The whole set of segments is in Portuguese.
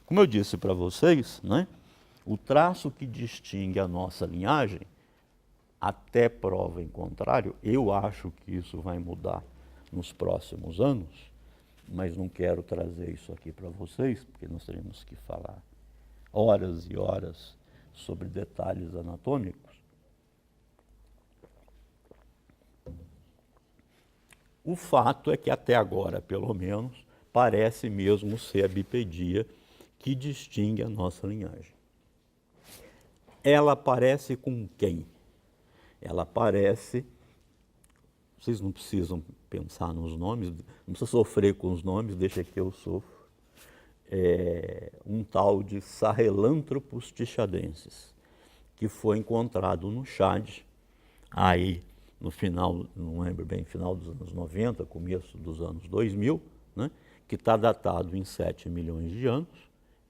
Como eu disse para vocês, né, o traço que distingue a nossa linhagem, até prova em contrário, eu acho que isso vai mudar nos próximos anos, mas não quero trazer isso aqui para vocês, porque nós teremos que falar horas e horas sobre detalhes anatômicos. O fato é que até agora, pelo menos, parece mesmo ser a bipedia que distingue a nossa linhagem. Ela aparece com quem? Ela aparece, vocês não precisam pensar nos nomes, não precisa sofrer com os nomes, deixa que eu sofro. Um tal de Sahelanthropus tichadensis, que foi encontrado no Chad, aí no final, não lembro bem, final dos anos 90, começo dos anos 2000, né, que está datado em 7 milhões de anos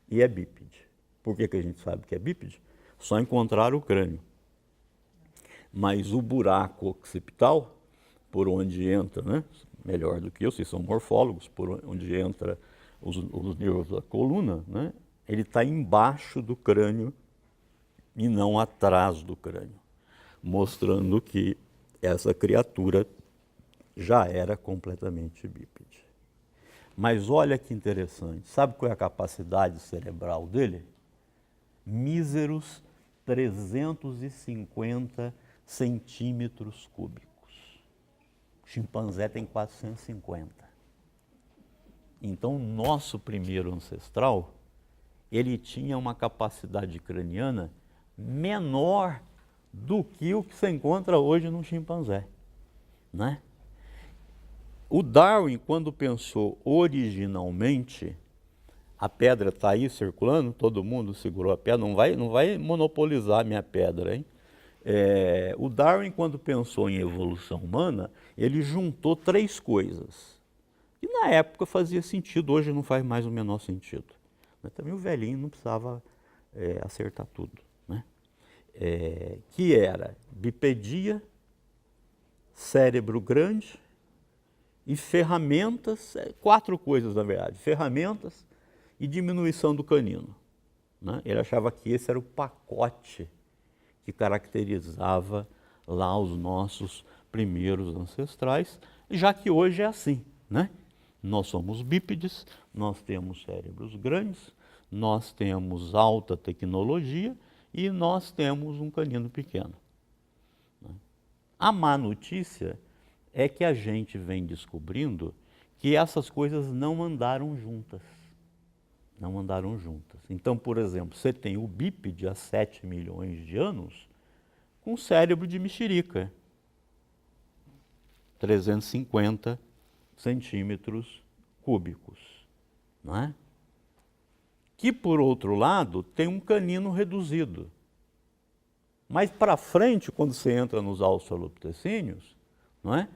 e é bípede. Por que a gente sabe que é bípede? Só encontraram o crânio. Mas o buraco occipital, por onde entra, né, melhor do que eu, vocês são morfólogos, por onde entra os nervos da coluna, né, ele está embaixo do crânio e não atrás do crânio, mostrando que essa criatura já era completamente bípede. Mas olha que interessante, sabe qual é a capacidade cerebral dele? Míseros 350 centímetros cúbicos. O chimpanzé tem 450. Então, o nosso primeiro ancestral, ele tinha uma capacidade craniana menor do que o que se encontra hoje no chimpanzé, né? O Darwin, quando pensou originalmente, a pedra está aí circulando, todo mundo segurou a pedra, não vai monopolizar a minha pedra, hein? O Darwin, quando pensou em evolução humana, ele juntou 3 coisas. E na época fazia sentido, hoje não faz mais o menor sentido. Mas também o velhinho não precisava acertar tudo, né? Que era bipedia, cérebro grande e ferramentas, 4 coisas na verdade, ferramentas e diminuição do canino, né? Ele achava que esse era o pacote que caracterizava lá os nossos primeiros ancestrais, já que hoje é assim, né? Nós somos bípedes, nós temos cérebros grandes, nós temos alta tecnologia e nós temos um canino pequeno. A má notícia é que a gente vem descobrindo que essas coisas não andaram juntas. Não andaram juntas. Então, por exemplo, você tem o bípede há 7 milhões de anos com cérebro de mexerica, 350 centímetros cúbicos, não é? Que, por outro lado, tem um canino reduzido. Mas para frente, quando você entra nos australopitecíneos, não é?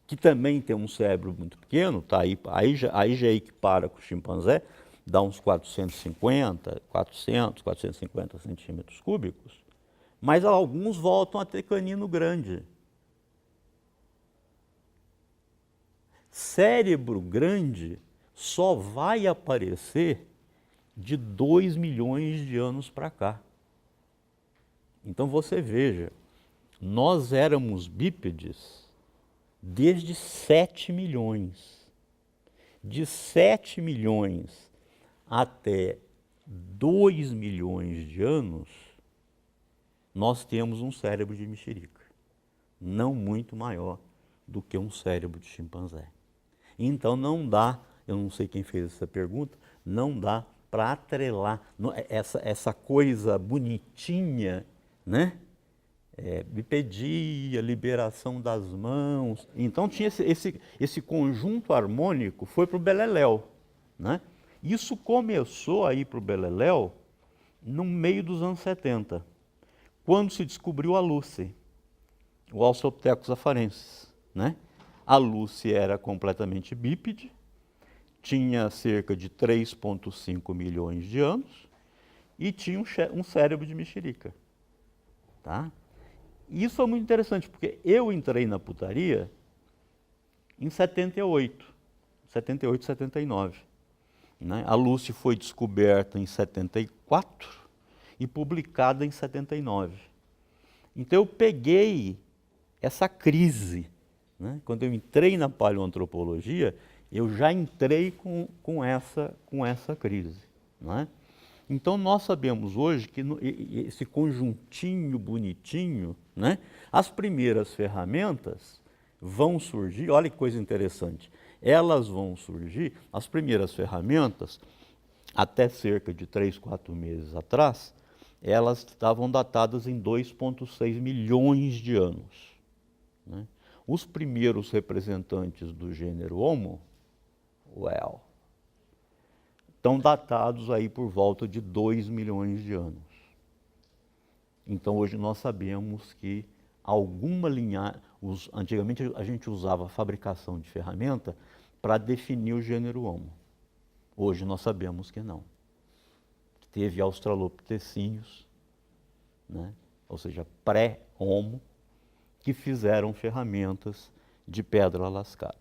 Que também tem um cérebro muito pequeno, tá aí já equipara com o chimpanzé, dá uns 450 centímetros cúbicos, mas alguns voltam a ter canino grande. Cérebro grande só vai aparecer de 2 milhões de anos para cá. Então você veja, nós éramos bípedes desde 7 milhões. De 7 milhões até 2 milhões de anos, nós temos um cérebro de mexerica, não muito maior do que um cérebro de chimpanzé. Então não dá, eu não sei quem fez essa pergunta, não dá para atrelar essa coisa bonitinha, né? Bipedia, liberação das mãos. Então tinha esse conjunto harmônico, foi para o Beleléu, né? Isso começou a ir para o Beleléu no meio dos anos 70, quando se descobriu a Lucy, o Australopithecus afarensis, né? A Lucy era completamente bípede, tinha cerca de 3,5 milhões de anos e tinha um cérebro de mexerica, tá? Isso foi muito interessante, porque eu entrei na putaria em 78, 79. né? A Lucy foi descoberta em 74 e publicada em 79. Então eu peguei essa crise, né? Quando eu entrei na paleoantropologia, eu já entrei com essa crise, né? Então nós sabemos hoje que esse conjuntinho bonitinho, né? As primeiras ferramentas vão surgir, olha que coisa interessante, elas vão surgir, as primeiras ferramentas, até cerca de 3, 4 meses atrás, elas estavam datadas em 2,6 milhões de anos, né? Os primeiros representantes do gênero Homo, estão datados aí por volta de 2 milhões de anos. Então hoje nós sabemos que alguma linhagem, antigamente a gente usava a fabricação de ferramenta para definir o gênero Homo. Hoje nós sabemos que não. Teve australopitecíneos, né? Ou seja, pré-Homo, que fizeram ferramentas de pedra lascada.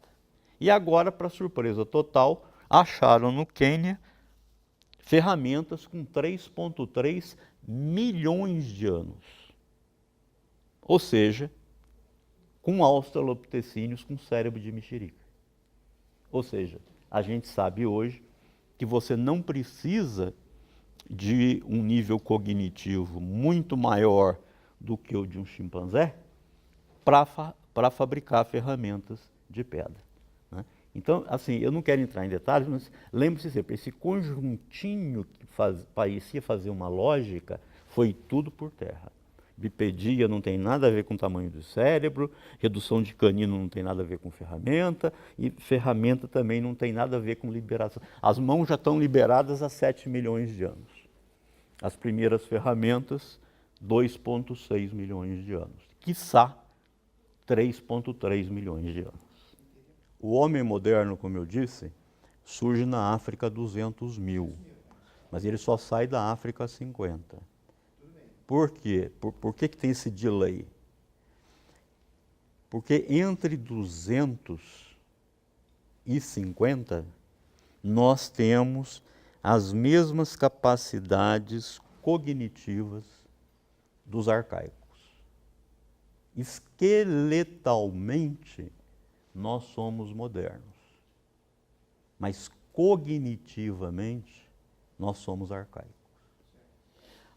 E agora, para surpresa total, acharam no Quênia ferramentas com 3,3 milhões de anos. Ou seja, com australopitecíneos com cérebro de mexerica. Ou seja, a gente sabe hoje que você não precisa de um nível cognitivo muito maior do que o de um chimpanzé para fabricar ferramentas de pedra, né? Então, assim, eu não quero entrar em detalhes, mas lembre-se sempre, esse conjuntinho que parecia fazer uma lógica, foi tudo por terra. Bipedia não tem nada a ver com o tamanho do cérebro, redução de canino não tem nada a ver com ferramenta, e ferramenta também não tem nada a ver com liberação. As mãos já estão liberadas há 7 milhões de anos. As primeiras ferramentas, 2,6 milhões de anos. Quiçá 3,3 milhões de anos. O homem moderno, como eu disse, surge na África há 200 mil, mas ele só sai da África há 50. Por quê? Por que tem esse delay? Porque entre 200 e 50, nós temos as mesmas capacidades cognitivas dos arcaicos. Esqueletalmente, nós somos modernos, mas cognitivamente, nós somos arcaicos.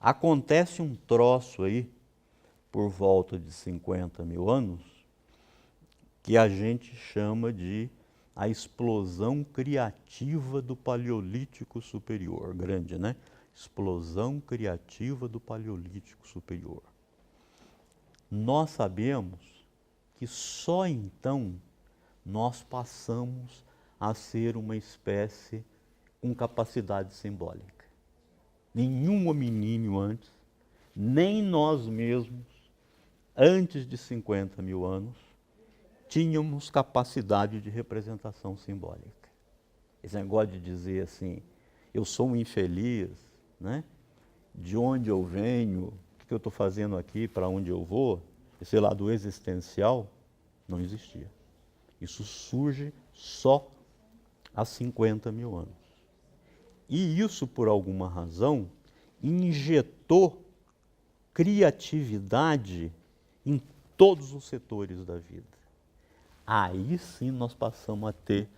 Acontece um troço aí, por volta de 50 mil anos, que a gente chama de a explosão criativa do Paleolítico Superior. Grande, né? Explosão criativa do Paleolítico Superior. Nós sabemos que só então nós passamos a ser uma espécie com capacidade simbólica. Nenhum hominíneo antes, nem nós mesmos, antes de 50 mil anos, tínhamos capacidade de representação simbólica. Esse negócio de dizer assim, eu sou um infeliz, né? De onde eu venho, o que eu estou fazendo aqui, para onde eu vou, esse lado existencial, não existia. Isso surge só há 50 mil anos. E isso, por alguma razão, injetou criatividade em todos os setores da vida. Aí sim nós passamos a ter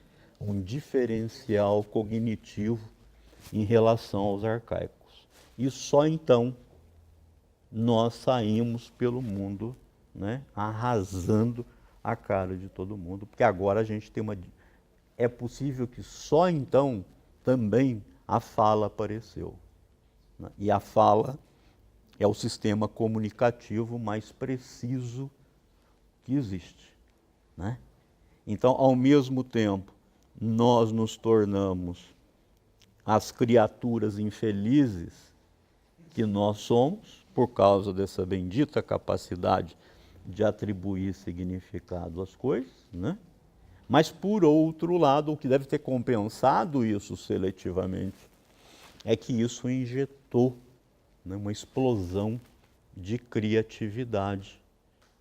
um diferencial cognitivo em relação aos arcaicos. E só então nós saímos pelo mundo, né, arrasando a cara de todo mundo, porque agora a gente tem uma... É possível que só então também a fala apareceu, né? E a fala é o sistema comunicativo mais preciso que existe, né? Então, ao mesmo tempo, nós nos tornamos as criaturas infelizes que nós somos, por causa dessa bendita capacidade de atribuir significado às coisas, né? Mas, por outro lado, o que deve ter compensado isso seletivamente é que isso injetou, né, uma explosão de criatividade,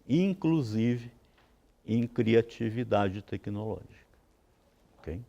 inclusive em criatividade tecnológica. Okay?